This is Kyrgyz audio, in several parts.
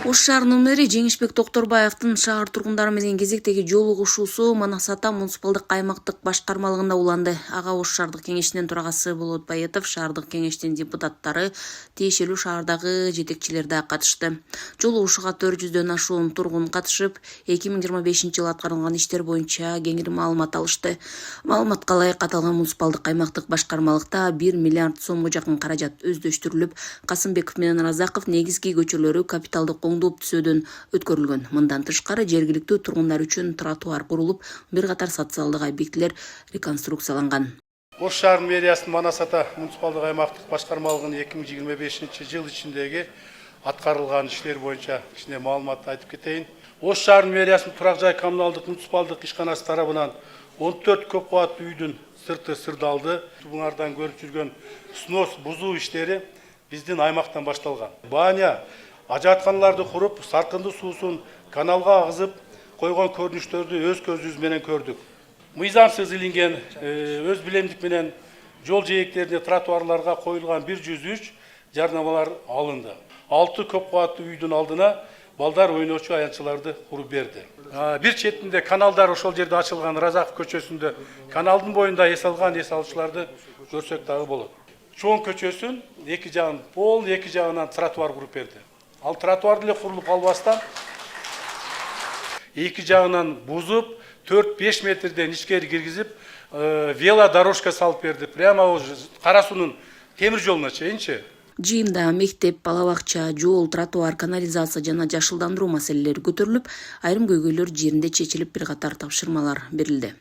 Ош шаарынын мэри Жеңишбек Токторбаевдин шаар тургундары менен кезектеги жолугушуусу Манас Ата муниципалдык аймактык башкармалыгында уланды. Ага Ош шаардык кеңешинин төрагасы Болот Байетов, шаардык кеңештин депутаттары, тиешелүү шаардагы жетекчилер да катышты. Жолугушууга 400дөн ашуун тургун катышып, 2025-жылы аткарылган иштер боюнча кеңири маалымат алышты. Маалыматка ылайык аталган муниципалдык аймактык башкармалыкта 1 миллиард сомго жакын каражат өздөштүрүлүп, Касымбеков менен Разаков негизги көчөлөрү капиталдык оңдоп түсөөдөн өткөрүлгөн. Мындан тышкары жергиликтүү тургундар үчүн тротуар курулуп, бир катар социалдык объектилер реконструкцияланган. Ош шаарынын мэриясынын Манас Ата муниципалдык аймактык башкармалыгынын 2025-жыл ичиндеги аткарылган иштер боюнча кичине маалымат айтып кетейин. Ош шаарынын мэриясынын турак жай коммуналдык муниципалдык ишканасы тарабынан 14 көп кабаттуу үйдүн сырты сырдалды. Буңардан көрүп жүргөн снос бузуу иштери биздин аймактан башталган. Бааня ажатканаларды куруп, саркынды суусун каналга агызып койгон көрүнүштөрдү өз көзүбүз менен көрдүк. Мыйзамсыз илинген өз билемдик менен жол жээктерине тротуарларга коюлган 103 жарнамалар алынды. 6 көп кабаттуу үйдүн алдына балдар ойночу аянтчыларды куруп берди. Бир четинде каналдар ошол жерде ачылган Разаков көчөсүндө каналдын боюнда эс алган эс алуучуларды көрсөк дагы болот. Чоң көчөсүн эки жагын пол, эки жагынан тротуар куруп берди. Ал тротуар деле курулуп калбастан эки жагынан бузуп 4-5 метрден ичкери киргизип вело дорожка салып берди. Прямо Кара суунун темир жолуна чейинчи. Жыйында мектеп, бала бакча, жол, тротуар, канализация жана жашылдандыруу маселелери көтөрүлүп, айрым көйгөйлөр жеринде чечилип, бир катар тапшырмалар берилди.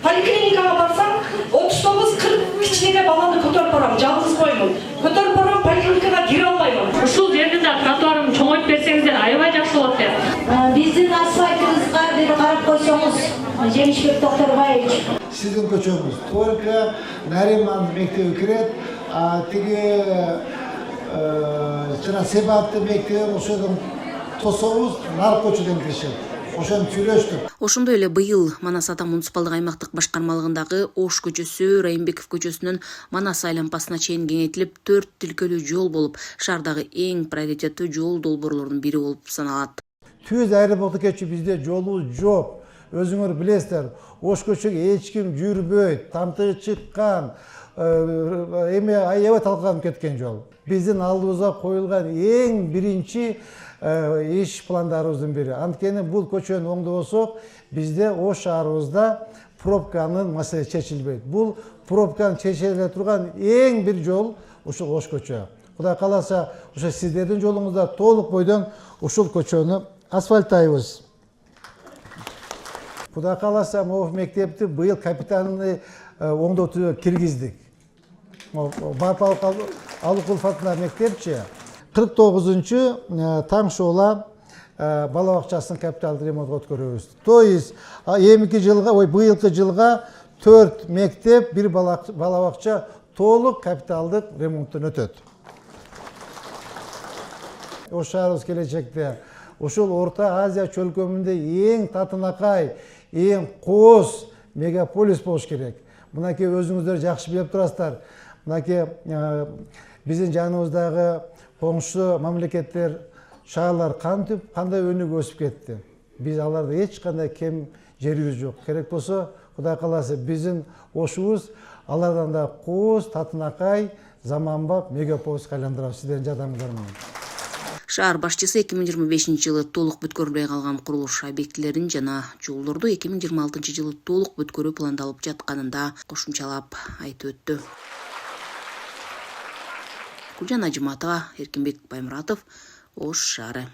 Поликлиникага барсам, 39-40 кичинеге баланы көтөрүп барам, жалгыз коймун. Көтөрүп барам, поликлиникага кире албаймын. Ушул жерде да тротуарын чоңойтуп берсеңиздер аябай жакшы болот деп. Биздин асфальтыбызга бир карап койсоңуз, Жеңишбек Токторбаевич. Сиздин көчөңүз только Нариман мектеби кирет, тиги жана Себатты мектеби ошодон тособуз нар көчөдөн киришет. Ошону сүйлөштүк. Ошондой эле быйыл Манас Ата муниципалдык аймактык башкармалыгындагы Ош көчөсү, Райымбеков көчөсүнүн Манас айланпасына чейин кеңейтилип, 4 тилкелүү жол болуп, шаардагы эң приоритеттүү жол долбоорлорунун бири болуп саналат. Түз аэропорту кечи бизде жолубуз жок. Өзүңөр билесиздер, Ош көчөгө эч ким жүрбөйт, тамтыгы чыккан, эми аябай талкаланып кеткен жол. Биздин алдыбызга коюлган эң биринчи иш пландарыбыздын бири. Анткени бул көчөнү оңдобосок, бизде Ош шаарыбызда пробканын маселеси чечилбейт. Бул пробканы чечиле турган эң бир жол ушул Ош көчө. Кудай кааласа, ошо сиздердин жолуңузда толук бойдон ушул көчөнү асфальттайбыз. Кудай кааласа, могу мектепти быйыл капитальный оңдотууга киргиздик. Бапалык Алыкулов атындагы мектепчи 49-чу Таңшоола бала бакчасынын капиталдык ремонтко өткөрөбүз. То есть быйылкы жылга 4 мектеп, 1 бала бакча толук капиталдык ремонттон өтөт. Ош шаарыбыз келечекте ушул Орто Азия чөлкөмүндө эң татынакай, эң кооз мегаполис болуш керек. Мынакей өзүңүздөр жакшы билип турасыздар. Мынакей биздин жаныбыздагы коңшу мамлекеттер, шаарлар кандай өнүгүп өсүп кетти. Биз аларда эч кандай кем жерибиз жок. Керек болсо, Кудай кааласа, биздин Ошубуз алардан да кооз, татынакай, заманбап мегаполиске айландырабыз сиздердин жардамыңыздар менен. Шаар башчысы 2025-жылы толук бүткөрүлбөй калган курулуш объектилерин жана жолдорду 2026-жылы толук бүткөрүү пландалып жатканын да кошумчалап айтып өттү. Гүлжан Ажыматова, Эркинбек Баймуратов, Ош шаары.